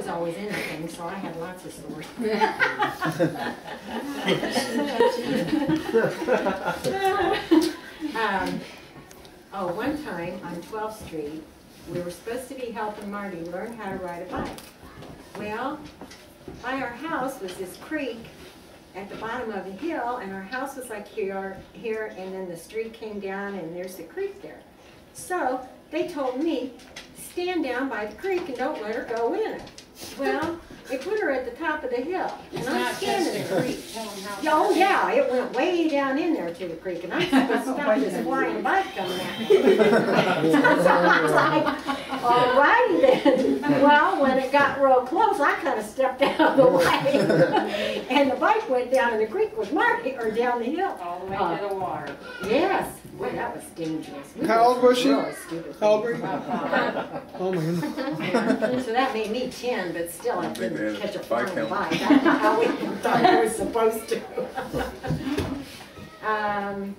always in the thing, so I had lots of stories. Oh, one time on 12th Street, we were supposed to be helping Marty learn how to ride a bike. Well, by our house was this creek at the bottom of a hill, and our house was like here, and then the street came down, and there's the creek there. So they told me, stand down by the creek and don't let her go in it. Well, they put her at the top of the hill, and I'm standing there. Oh yeah, it went way down in there to the creek, and I'm supposed to stop this flying bike coming at me. So I was like, alrighty then. Well, when it got real close, I kind of stepped out of the way, and the bike went down in the creek with Marty, or down the hill. All the way to the water. Yes. Well, that was dangerous. How old was she? Really stupid. How old were you? Oh my goodness. So that made me 10, but still I couldn't catch a flying bike. I don't know how we thought I was supposed to.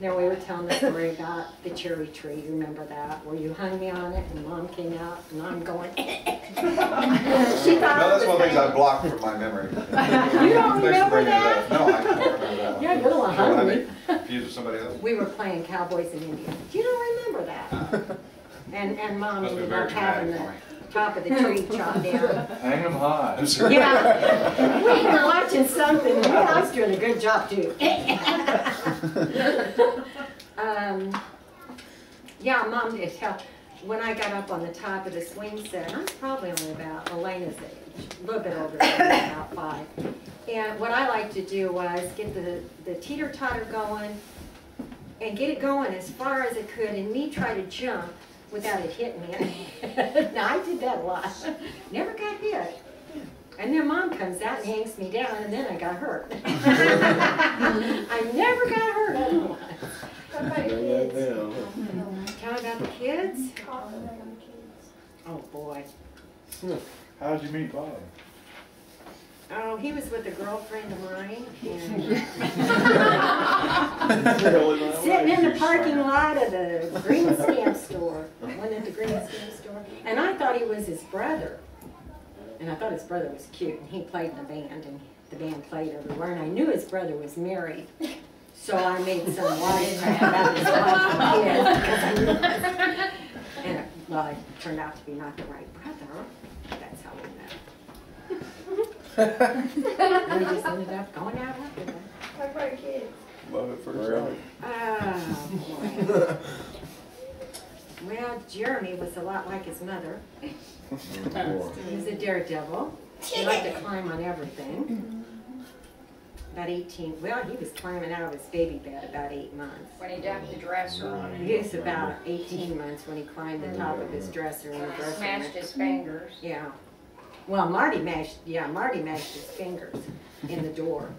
Now we were telling the story about the cherry tree. Remember that? Where you hung me on it and Mom came out and I'm going. She thought no, that's one of the things I blocked from my memory. You don't remember that? No, I don't remember that. Yeah, you're the one hung me. Confused with somebody else? We were playing Cowboys and Indians. You don't remember that? And Mom ended up having the top of the tree chopped down. Hang them high. Yeah. We were watching something. And I was doing a good job too. Yeah, Mom did tell. When I got up on the top of the swing set, I was probably only about Elena's age, a little bit older than me, about 5. And what I like to do was get the teeter-totter going and get it going as far as it could, and me try to jump without it hitting me. Now, I did that a lot. Never got hit. And then Mom comes out and hangs me down, and then I got hurt. I never got hurt otherwise. What about kids? Tell me about the kids? Oh, boy. How did you meet Bob? Oh, he was with a girlfriend of mine. And sitting in the parking lot of the green stamp store. One at the green stamp store. And I thought he was his brother. And I thought his brother was cute. And he played in the band. And the band played everywhere. And I knew his brother was married. So I made some wisecrack about his wife and kids. Well, it turned out to be not the right brother. That's how we met. We just ended up going out after that. What about kids? Love it for the Oh, boy. Well, Jeremy was a lot like his mother. He was a daredevil. He liked to climb on everything. About 18, well, he was climbing out of his baby bed about 8 months. When he dumped the dresser. He was about 18 months when he climbed the top of his dresser in the dresser. Smashed his fingers. Yeah. Well, Marty mashed his fingers in the door.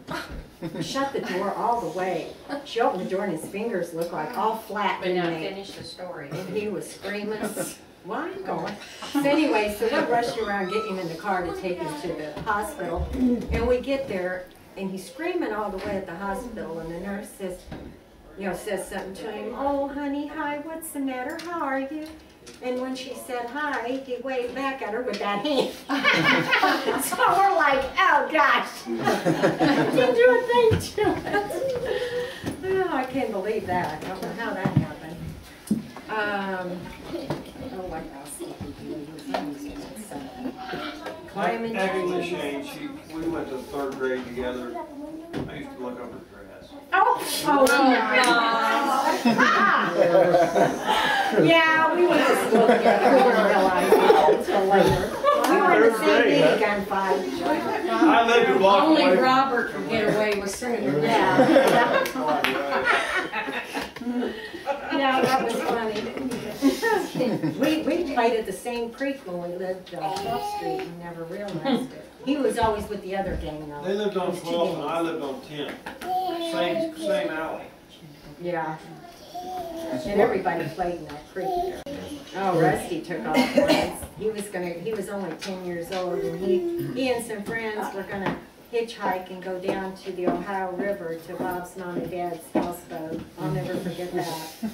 Shut the door all the way. She opened the door and his fingers looked like all flat. But now finish the story. And he was screaming. Well, I'm going. So anyway, so we rushed around getting him in the car to take him to the hospital. And we get there. And he's screaming all the way at the hospital, and the nurse says, says something to him. Oh, honey, hi, what's the matter? How are you? And when she said hi, he waved back at her with that hand. So we're like, oh gosh, did you do a thing to us? Oh, I can't believe that. I don't know how that happened. Oh, what else did we do? Climbing Actually, trees. Shane, we went to 3rd grade together. I used to look over her dress. Oh yeah, we went to school together. We didn't realize it until later. We were in the same minigun fight. I lived a block away. Only Robert could get away with saying that. Yeah, that was funny. We played at the same creek when we lived on 12th Street and never realized it. He was always with the other gang though. They lived on 12th and I lived on 10th. Same alley. Yeah. And everybody played in that creek there. Oh, Rusty took off once. He was only 10 years old, and he and some friends were gonna hitchhike and go down to the Ohio River to Bob's mom and dad's houseboat. I'll never forget that.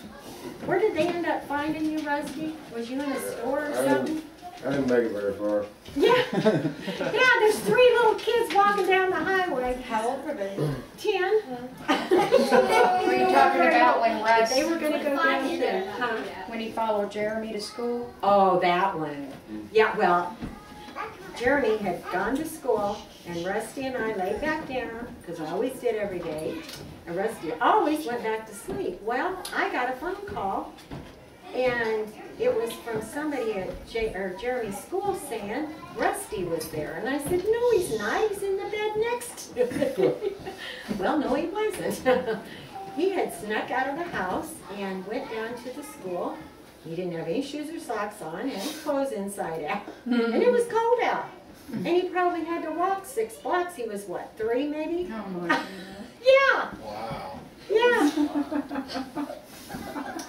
Where did they end up finding you, Rusty? Was you in a store or something? I didn't make it very far. Yeah. Yeah, there's 3 little kids walking down the highway. How old were they? 10. Were you talking about when Russ, They were gonna go down there. Huh? when he followed Jeremy to school? Oh, that one. Yeah, well, Jeremy had gone to school, and Rusty and I laid back down, because I always did every day, and Rusty always went back to sleep. Well, I got a phone call, and it was from somebody at Jeremy's school saying Rusty was there. And I said, no, he's not. He's in the bed next to me. Well, no, he wasn't. He had snuck out of the house and went down to the school. He didn't have any shoes or socks on, and clothes inside out. And it was cold out. And he probably had to walk 6 blocks. He was, what, 3 maybe? Oh my Yeah. Wow. Yeah.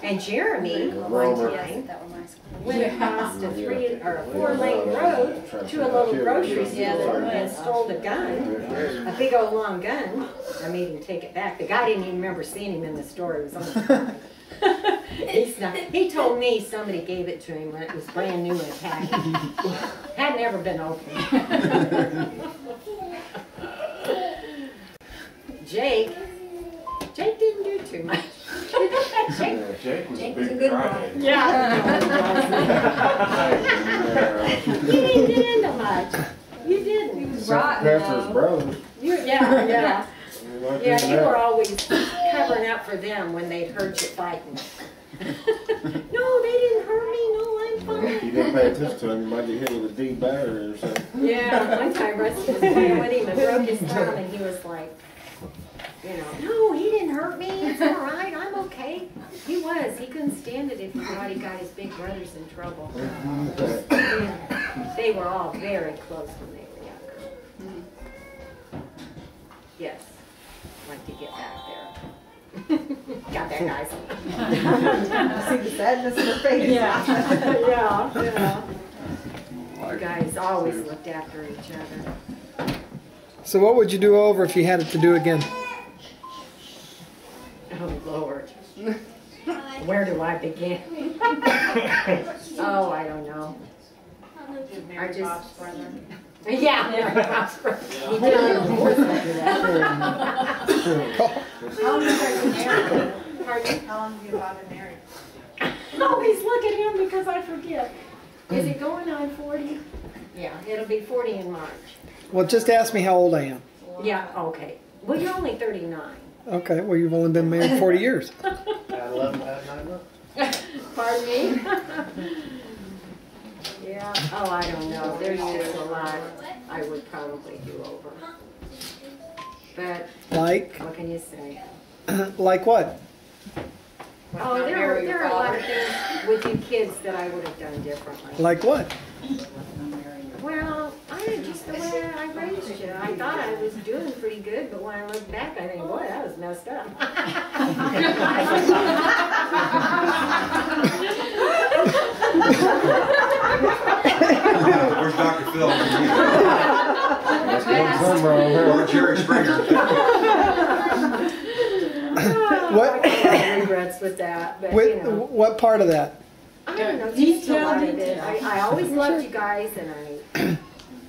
And Jeremy, one time, That was my school. went across a 3 or 4-lane road to a little grocery store and stole a gun, a big old long gun. I made him take it back. The guy didn't even remember seeing him in the store. He was on the phone. He told me somebody gave it to him when it was brand new in a package. Had never been opened. Jake didn't do too much. Yeah, Jake was a Jake was a big good crybaby. Yeah. You didn't get into much. You didn't. Pastor's brother. Yeah. You like Yeah, doing you that. were always covering up for them when they'd heard you fighting. No, they didn't hurt me. No, I'm If fine. you didn't pay attention to him, you might get hit with a D battery or something. Yeah, one time Rusty was playing with him and broke his thumb, and he was like, you know, no, he didn't hurt me. It's all right. I'm okay. He was. He couldn't stand it if he thought he got his big brothers in trouble. They were all very close when they were younger. Yes. Like to get back there. Got that, guys. See the sadness in her face. Yeah. You guys always looked after each other. So what would you do over if you had it to do again? Oh, Lord. Where do I begin? Oh, I don't know. I just... Bob's brother. Yeah. He did even worse after that. How long have you been married? Pardon? How long have you been married? Always look at him because I forget. Is it going on 40? Yeah, it'll be 40 in March. Well, just ask me how old I am. Yeah, okay. Well, you're only 39. Okay, well, you've only been married 40 years. Pardon me? Yeah, oh, I don't know. There's just a lot I would probably do over. But Like? what can you say? Like what? Oh, there are a lot of things with you kids that I would have done differently. Like what? Well, I just the way I raised you. I thought I was doing pretty good, but when I look back, I think, boy, that was messed up. Where's Dr. Phil? That's one summer on her. Or Jerry Springer? What? I have regrets with that, but you know. What part of that? I don't know, just a lot of it. I always loved you guys, and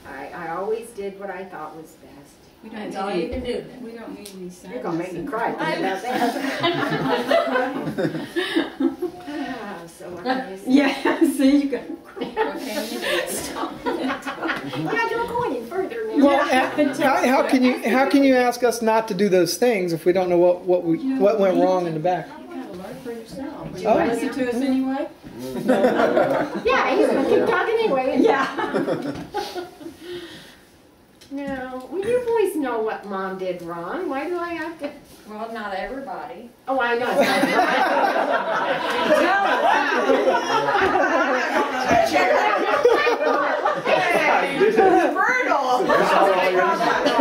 I always did what I thought was best. That's all you can do. We don't need any sadness. You're gonna make me cry thinking about that. So what can you say? Yeah, see, you got. Yeah, don't go any further now. Well, how can you ask us not to do those things if we don't know what went wrong in the back? You gotta learn for yourself. Do You I wanna listen to us anyway? Yeah, he's gonna keep talking anyway. Yeah. No, well, you boys know what Mom did wrong. Why do I have to? Well, not everybody. Oh, I know.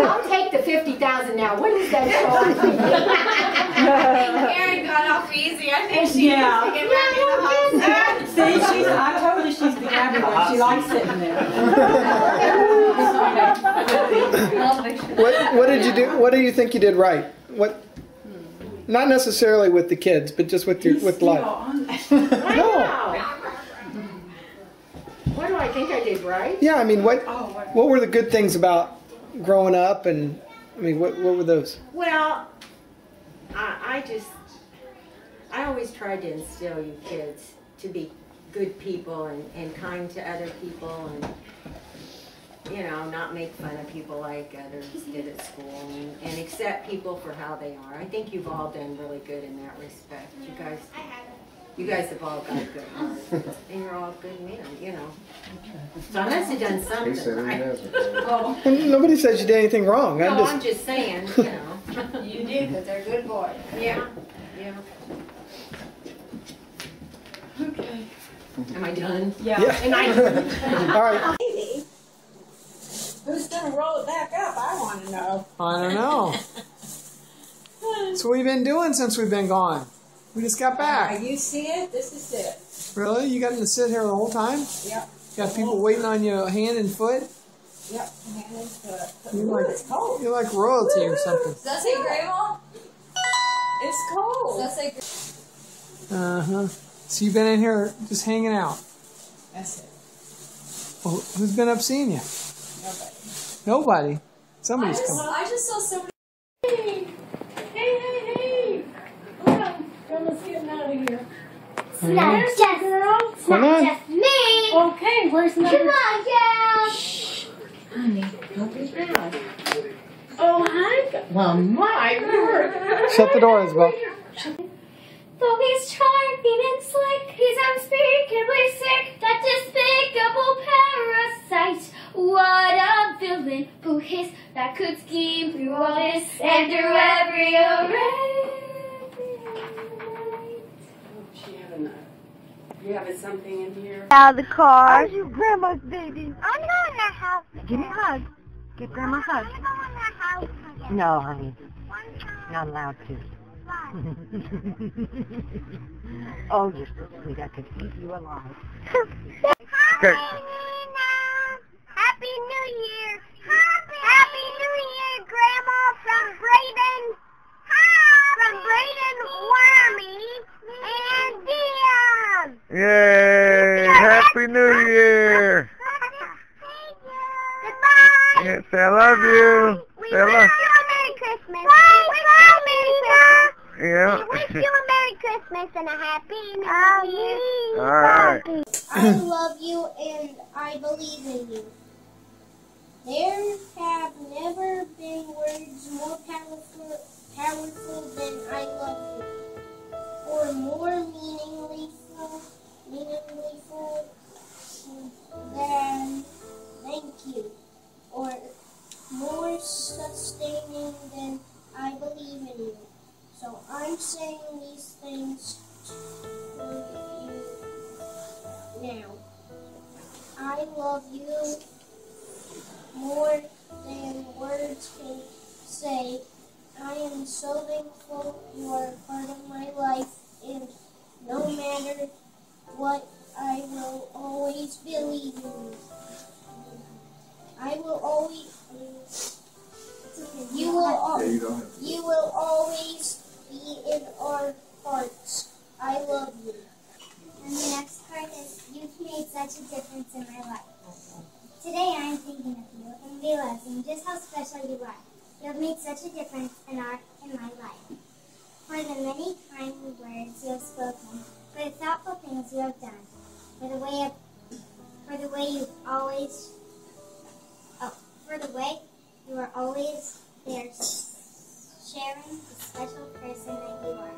I'll take the 50,000 now. What is that for? Karen got off easy. I think she Yeah. needs to get back in the house. See, I told you she's the average one. She likes sitting there. What did you do? What do you think you did right? What? Not necessarily with the kids, but just with life. I know. What do I think I did right. Yeah, I mean, what were the good things about growing up, and I mean, what were those? Well, I always tried to instill you kids to be good people and kind to other people, and you know, not make fun of people like others did at school, and accept people for how they are. I think you've all done really good in that respect. You guys have all got good hearts, and you're all good men, you know. So I must have done He something said he right. hasn't. Oh, Well, nobody says you did anything wrong. no, I'm just saying, you know. You do, because they're good boys. Yeah, yeah. Okay. Am I done? Yeah. Yeah. And I. All right. Who's gonna roll it back up? I want to know. I don't know. That's what we've been doing since we've been gone. We just got back. You see it? This is it. Really? You got to sit here the whole time? Yep. Got people waiting on you hand and foot? Yep. Hand and foot. You're Ooh, like, it's cold. you're like royalty or something. Does that say Grandma? It's cold. Does that say Uh-huh. So you've been in here just hanging out. That's it. Well, who's been up seeing you? Nobody. Nobody. Somebody's coming. I just saw somebody. Hey. Hold on. Grandma's getting out of here. It's not just girl. It's Come not on. just me. Okay, where's number? Come on, girl. Honey, don't be bad. Oh, hi. Well, my word. Shut the door, Isabel. Though he's charming and slick, he's unspeakably sick. That despicable parasite. What a villain who his that could scheme through all this and through every array. You having something in here? Out of the car. Are you Grandma's baby? I'm not in the house. Give me a hug. Give Grandma a hug. I'm going in the house again. No, honey. Not allowed to. Oh, you're so sweet. I could eat you alive. Okay. Happy New Year. Happy New Year, Grandma, from Braden. From Braden, Wormy, and Dion. Yay! Happy New Year! Goodbye. Yeah, say I love you. We Say I wish love you a Merry Christmas. Yeah. We wish you a Merry Christmas and a Happy New Year. All right. I love you and I believe in you. There have never been words more powerful than I love you, or more meaningful than thank you, or more sustaining than I believe in you. So I'm saying these things to you now. I love you more than words can say. I am so thankful you are a part of my life, and no matter what, I will always believe in you. I will always. You will always be in our hearts. I love you. And the next part is, you've made such a difference in my life. Today I am thinking of you and realizing just how special you are. You have made such a difference in my life. For the many kind words you have spoken, for the thoughtful things you have done, for the way you are always there, sharing the special person that you are.